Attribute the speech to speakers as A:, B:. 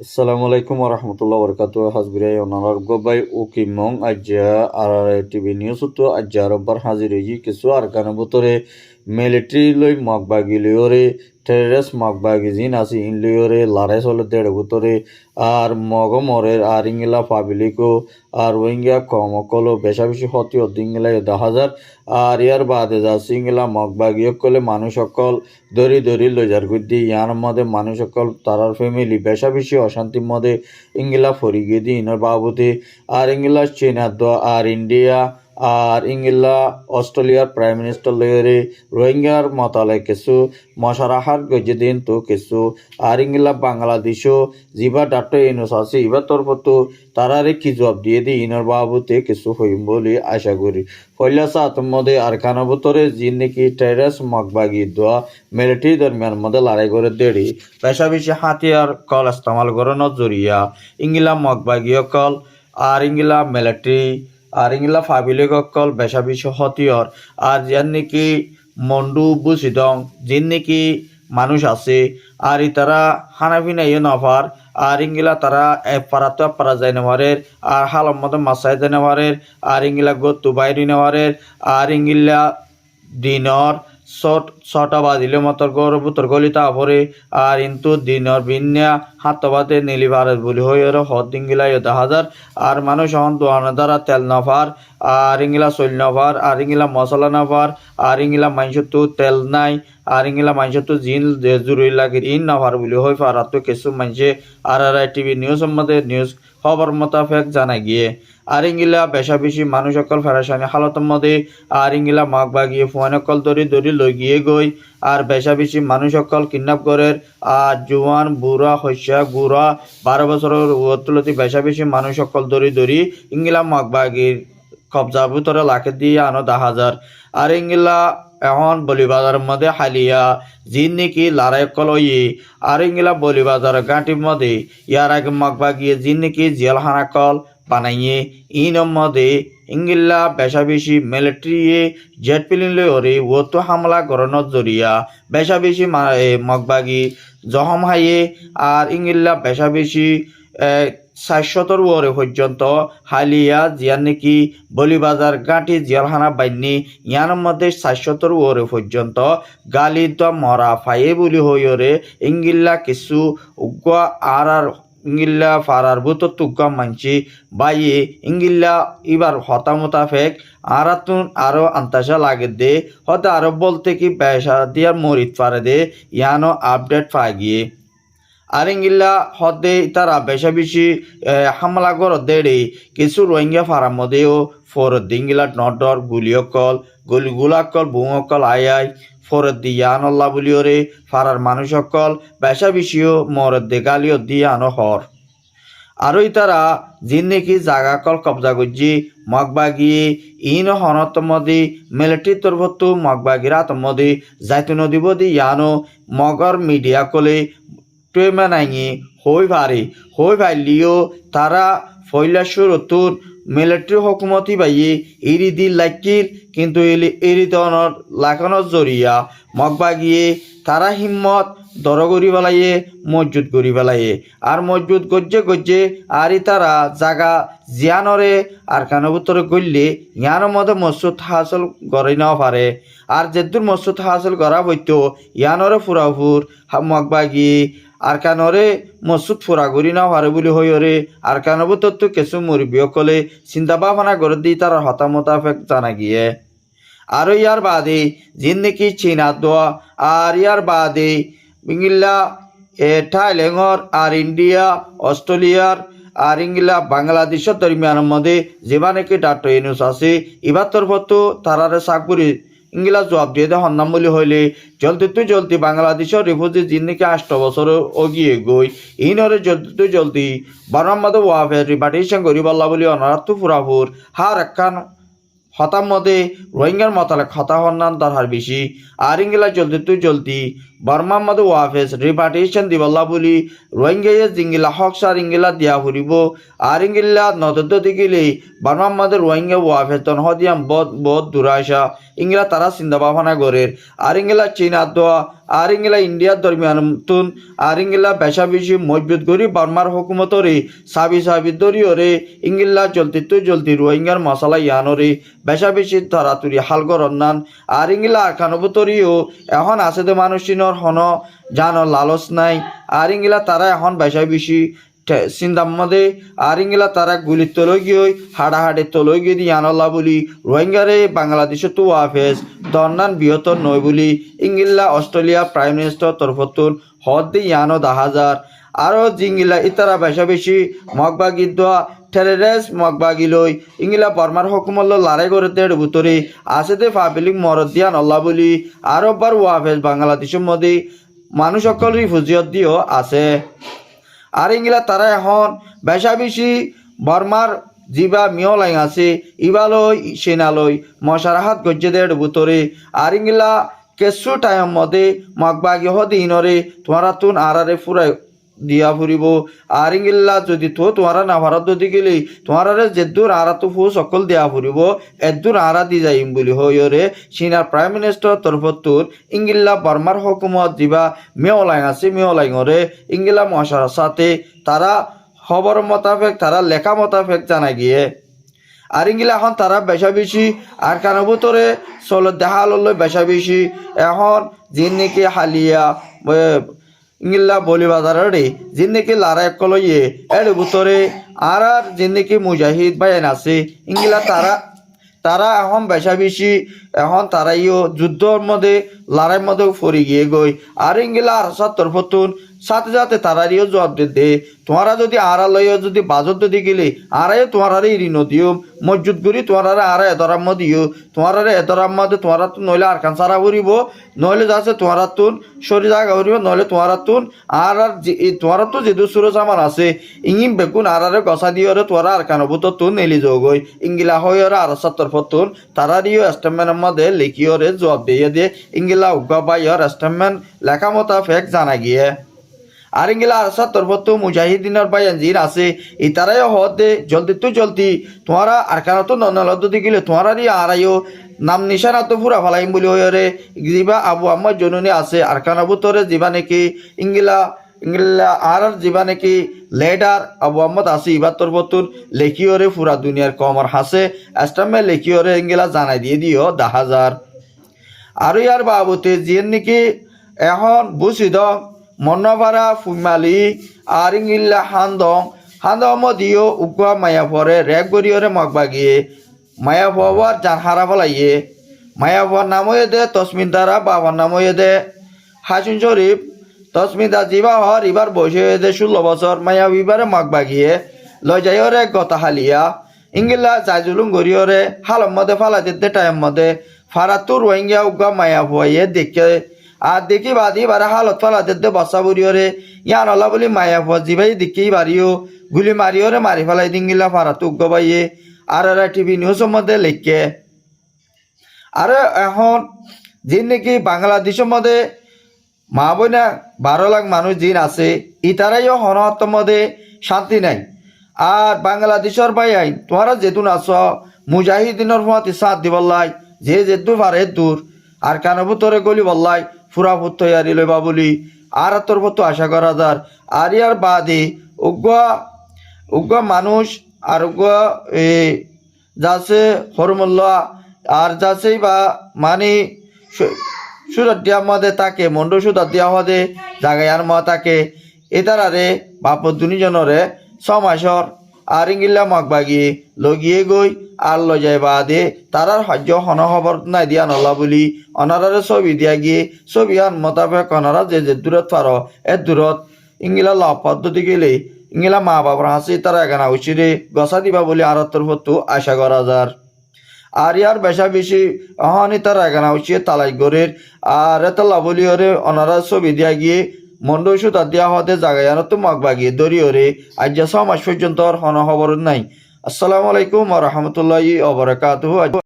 A: Assalamu alaikum warahmatullahi wabarakatuh. Hasbirai onalar gobai ukimong aja TV news to aja robbar haziriji kisu arkana butore military loi magbagi liore terrorist magbagi zin asi in liore lare sole dede butore আর মগমরের আর ইংলা পাবলিকো আর ওইঙ্গা কমকলো বেশা বেশি হতি অদিঙ্গলা 10,000 আর ইয়ার বাদে যা সিঙ্গলা মগবাগিয় কলে মানুষ সকল দরি দরি লজার গুদ্দি ইয়ার মধ্যে মানুষ সকল তারার ফ্যামিলি বেশা বেশি অশান্তির মধ্যে ইংলা ফরি গিয়ে দি ইনার বাবুতে আর ইংলা চীনা আর ইন্ডিয়া আর ইংলা অস্ট্রেলিয়ার প্রাইম মিনিস্টার লয়রে রোহিঙ্গার মতালে কিছু মশারাহার গজে দিন তো কিছু আর ইংলা বাংলাদেশও জিবা ডাক্তার ইনুস আছে ইবার তরফতো তারারে কি জবাব দিয়ে দি ইনর বাবুতে কিছু হইম বলে আশা করি ফইলা সাতম মধ্যে আর কানাবতরে জিন নাকি টেরাস মগবাগি দোয়া মিলিটারি দরমিয়ান মধ্যে লড়াই করে দেড়ি পেশা বেশি হাতিয়ার কল ইস্তেমাল করানোর জরিয়া ইংলা মগবাগি কল আর ইংলা মিলিটারি আর ইংলা ফাবিলে কল বেশা বেশি হতিয়ার আর যার নাকি মন্ডু বুসিদং যিন নাকি মানুষ আছে আর তারা হানাফিনা ইয়ে নফার আর ইংলা তারা পারাতো পারা যায় নেওয়ারের আর হালম মতো মাসাই যায় নেওয়ারের আর ইংলা গতু বাইরে নেওয়ারের আর ইংলা দিনর ছটা বাজিলে মতর বুতর গলিতা পরে আর কিন্তু দিনর বিন্যা হাতবাদে নীলি ভারত বলি হয়ে হদ ইংলা 10,000 আর মানুষ হন দোয়ানো দ্বারা তেল নফার আর ইংলা চল নফার আর ইংলা মশলা নফার আর ইংলা মাংস তো তেল নাই আর ইংলা মাংস তো জিন জরুরি লাগে ইন নফার বলি হয়ে পারাত কিছু মানুষে আর টিভি নিউজ মধ্যে নিউজ খবর মোতাবেক জানা গিয়ে আর ইংলা বেশা বেশি মানুষ সকল ফেরাসানি হালতের মধ্যে আর ইংলা মাঘ বাগিয়ে ফোন সকল দরি দরি লই গিয়ে গই আর বেশা বেশি মানুষ সকল কিডন্যাপ করে আর জোয়ান বুড়া হস্যা গুড়া 12 বছরের তুলতি বেশা বেশি মানুষ সকল দরি দরি ইংলা মাঘ বাগির কবজার ভিতরে লাখে দিয়ে আনো 10,000 আর ইংলা এখন বলিবাজারের মধ্যে হালিয়া জিন নাকি লড়াই কলই আর ইংলা বলিবাজার গাঁটির মধ্যে ইয়ার আগে মগবাগিয়ে জিন নাকি জেলখানা কল বানাইয়ে ইনর মধ্যে ইংলা বেশা বেশি মিলিটারি জেট প্লেন লয়ে ও তো হামলা করানোর জরিয়া বেশা বেশি মগবাগি জহম হাইয়ে আর ইংলা বেশা বেশি 400 ওরে পর্যন্ত হালিয়া জিয়ার নাকি বলিবাজার গাঁটি জেলখানা বাইনি ইয়ার মধ্যে 400 ওরে পর্যন্ত গালি তো মরা ফাইয়ে বলি হইরে ইংলা কিছু উগ্র আর ইংলা ফারার বুতর তুগ্গা মানছি বাইয়ে ইংলা এবার হতা মোতাফেক আরাতুন আরো আন্তাসা লাগে দে হতে আরো বলতে কি পেশা দিয়ার মরিত পারে দে ইয়ানো আপডেট পাই গিয়ে আর ইংলা হদে তারা বেশা বেশি হামলা কর দেড়ে কিছু রোহিঙ্গা ফারার মধ্যেও ফরত দিঙ্গিলা নডর গুলিয়কল গুলাকল বুঙকল আয় ফরত দিয়ানল্লা বলিওরে ফারার মানুষ সকল বেশা বেশিও মরদ দে গালিও দিয়ানো হর আরই তারা জিন নাকি জাগা কল কবজা করছি মগবাগিয়ে ইন হনতমদি মিলিটারি তরফতো মগবাগিরা তমদি যাইতু নদী বদি ইয়ানো মগর মিডিয়া কলে টুয়েমানাইয়ে হই ভাইলিও তারা ফয়লা শুরুতুর মিলিটারি হকুমতি বাইয়ে এরি দি লাকির কিন্তু এরি তনর লাগানোর জরিয়া মগবাগিয়ে তারা হিম্মত দর করি পেলাইয়ে মজবুত করি পেলাইয়ে আর মজবুত গজ্জে আরই তারা জাগা জিয়ানরে আর কানবুতরে গড়লে ইয়ার মধ্যে মসুদ হাসল করে নেওয়া পারে আর যেদূর মসুদ হাসল করা হইতো ইয়ানরে ফুরাফুর মগবাগিয়ে আর কানরে মসুদ ফুরা করি না পারে বলি হইরে আর কানবুতর তো কিছু মুরব্বী কলে চিন্তা ভাবনা করে দি তার হতা মোতাবেক জানা গিয়ে আর ইয়ার বাদে জিন নাকি চীনা দোয়া আর ইয়ার বাদে ইংলা থাইল্যান্ডর আর ইন্ডিয়া অস্ট্রেলিয়ার আর ইংলা বাংলাদেশের দরমিয়ানের মধ্যে যেবা নাকি ডাক্তার ইনুস আছে এবার তরফতো তারারে চাকরি ইংলা জবাব দিয়ে দে হন্নাম বলি হইলে জলদি বাংলাদেশের রিফিউজি জিন নাকি 8 বছর অগিয়ে গই ইনরে জলদি বারাম মধ্যে ওয়াফে রিপার্টিশন করি বল্লা বলি অনারাত্ম ফুরাফুর হার একখান হতার মধ্যে রোহিঙ্গার মতালে হতা হন্নান তার হার বেশি আর ইংলা জলদি বর্মা মধ্যে ওয়াফেস রিপার্টিশন দিবল্লা বলি রোহিঙ্গা জিঙ্গিলা হকসার ইঙ্গিলা দিয়া ফুরিব আর ইঙ্গিলা নদত দিগিলে বর্মা মধ্যে রোহিঙ্গা ওয়াফেস তন হদিয়াম বহুত দূরাশা ইঙ্গিলা তারা চিন্তা ভাবনা করের আর ইঙ্গিলা চীনা দোয়া আর ইঙ্গিলা ইন্ডিয়ার দরমিয়ান তুন আর ইঙ্গিলা বেশা বেশি মজবুত করি বর্মার হুকুমতরে সাবি দরিয়রে ইঙ্গিলা জলতি রোহিঙ্গার মশলা ইয়ানরে বেশা বেশি তরাতুরি হালগর অন্যান আর ইঙ্গিলা আরকানবতরিও এখন আছে তো মানুষিনর হন জানো লালস নাই আর ইঙ্গিলা তারা এখন বেশা বেশি চিন্তার মধ্যে আর ইঙ্গিলা তারা গুলির তলৈ গিয়ে হাড়াহাড়ির তলৈ গিয়ে দিয়ে আনল্লা বলি রোহিঙ্গারে বাংলাদেশে তো ওয়াফেজ দন্নান বৃহত্তর নয় বলি ইঙ্গিল্লা অস্ট্রেলিয়া প্রাইম মিনিস্টার তরফতুন হদ দিয়ে ইয়ানো 10,000 আরও জিঙ্গিলা ইতারা বেশা বেশি মগবাগি দোয়া টেরেরেস মগবাগি লই ইঙ্গিলা বর্মার হুকুমল্ল লড়াই করে দেড় ভিতরে আসেতে পাবলিক মরদ দিয়া নল্লা বলি আরো বার ওয়াফেজ বাংলাদেশের মধ্যে মানুষ সকল রিফিউজিয়ত দিও আছে আর ইঙ্গিলা তারা এখন বেশা বেশি বর্মার জিবা মিয়লাই আছে ইবালই সেনালই মশার হাত গজ্জে দেড় ভিতরে আর ইঙ্গিলা কেসু টাইম মধ্যে মগবাগি হদি ইনরে তোমারা তুন আরারে ফুরাই দিয়া ফুরিব আর ইঙ্গিল্লা যদি তোমারা না ভারত যদি গেলে তোমার যেদূর আরা তো ফু সকল দেয়া ফুরিব এদূর আরা দি যাইম বলি হইরে চীনার প্রাইম মিনিস্টার তরফতুর ইঙ্গিল্লা বর্মার হুকুমত দিবা মেওলাই আছে মেওলাইরে ইঙ্গিল্লা মশার সাথে তারা খবর মোতাবেক তারা লেখা মোতাবেক জানা গিয়ে আর ইঙ্গিলা এখন তারা বেশা বেশি আর কানবুতরে চল দেখা লল বেশা বেশি এখন যিন নাকি হালিয়া ইঙ্গিল্লা বলি বাজারে যিন নাকি লারা কলইয়ে এর ভিতরে আর যিন নাকি মুজাহিদ বাইন আছে ইঙ্গিলা তারা এখন বেশা বেশি এখন তারাইও যুদ্ধর মধ্যে লড়াইয়ের মধ্যে ফরি গিয়ে গই আর ইঙ্গিলা আর তরফতুন সাথে সাথে তারারিও জবাব দে তোমারা যদি আড়া লইও যদি বাজত যদি গেলে আড়াই তোমার ঋণ দিও মজুদ করি তোমার আড়া এদরাম্ম দিও তোমার এদরাম্ম তোমারা তো নইলে আর কান সারা করিব নইলে যাচ্ছে তোমার তুন শরীর জায়গা করিব নইলে তোমার তুন আর তোমার তো যেদু সুরজ আমার আছে ইঙ্গিম বেগুন আড়ারে গসা দিও রে তোমার আর কানবো তো তুন নেলি যোগই ইঙ্গিলা হই রে আর তরফতুন তারারিও এস্টেমেন্টের মধ্যে লিখিও রে জবাব দিয়ে ইঙ্গিলা উগা বাইর এস্টেমেন্ট লেখা মোতাবেক জানা গিয়ে আর ইঙ্গিলা আর তরফত মুজাহিদিনের বাইন জিন আছে ইতারাই হদে জলদি তোমারা আর কারণ তো নলদ গেলে তোমারই আড়াইও নাম নিশানা তো পুরা ফালাইম বলি হয়ে জিবা আবু আম্মদ জনুনি আছে আর কানাবুতরে জিবা নাকি ইঙ্গিলা আর জিবা নাকি লেডার আবু আহমদ আছে ইবার তরফতুন লেখিওরে পুরা দুনিয়ার কমর হাসে এস্টামে লেখিওরে ইঙ্গিলা জানাই দিয়ে দিও 10,000 আর ইয়ার বাবুতে জিন নাকি এখন বুঝিদ মন্নপাড়া ফুমালি আর ইঙ্গিল্লা হান্দং মদিও উগুয়া মায়া পরে রেগ গরিয়রে মগবাগিয়ে মায়া পাওয়ার জান হারা ফলাইয়ে মায়া পাওয়ার নাময়ে দে তসমিন দ্বারা বাবার নাময়ে দে হাসুন শরীফ তসমিন দা জিবা হর ইবার বসে দে 16 বছর মায়া বিবারে মগবাগিয়ে লয় যাইরে গতা হালিয়া ইঙ্গিল্লা জাইজুলুম গরিয়রে হালম মধ্যে ফালা দিতে টাইম মধ্যে ফারাতুর রোহিঙ্গা উগুয়া মায়া পাইয়ে দেখে আর দেখি বাদি বারে হালত ফালা দে বসা বুড়িওরে ইয়ান আল্লাহ বলি মায়া ফজি ভাই দেখি বাড়িও গুলি মারিওরে মারি ফেলাই দিঙ্গিলা ফারা তুক বাইয়ে আর টিভি নিউজের মধ্যে লিখে আর এখন যিন নাকি বাংলাদেশের মধ্যে মা বোনা 12 লাখ মানুষ যিন আছে ইতারাইও হনহত্তর মধ্যে শান্তি নাই আর বাংলাদেশের ভাই আইন তোমরা যেতুন আস মুজাহিদিনের মত সাথ দিবল্লাই যে যেদু পারে দূর আর কানবুতরে গলি বললাই ফুরা ফুট তৈয়ারি লইবা বলি আর তোর তো আশা করা যার আর ইয়ার বাদে উগ্র মানুষ আর উগ্র যাচ্ছে হরমুল্লা আর যাচ্ছেই বা মানে সুরাত দিয়া মধ্যে তাকে মন্ড সুদাত দিয়া হদে জাগায়ার ম তাকে এতারারে বাপ দুনিজনরে 6 মাসর আর ইঙ্গিল্লা মগবাগি লগিয়ে গই আর লজাই বাদে তারার হজ্য হন খবর নাই দিয়া নলা বলি অনারারে ছবি দিয়া গিয়ে ছবি আন মোতাবেক অনারা যে দূরত পার দূরত ইঙ্গিলা ল পদ্ধতি গেলে ইঙ্গিলা মা বাবার হাসি তারা এখানে উচিরে গসা দিবা বলে আর তরফত আশা করা যার আর ইয়ার বেশা বেশি অহানি তারা এখানে উচিয়ে তালাই গরের আর এতলা বলি ওরে অনারা ছবি দিয়া গিয়ে মন্ড সুতা দিয়া হতে জাগায়ানো তো মগবাগিয়ে দরিওরে আজ 6 মাস পর্যন্ত হন খবর নাই। আসসালামু আলাইকুম ওয়া রাহমাতুল্লাহি ওয়া বারাকাতুহু।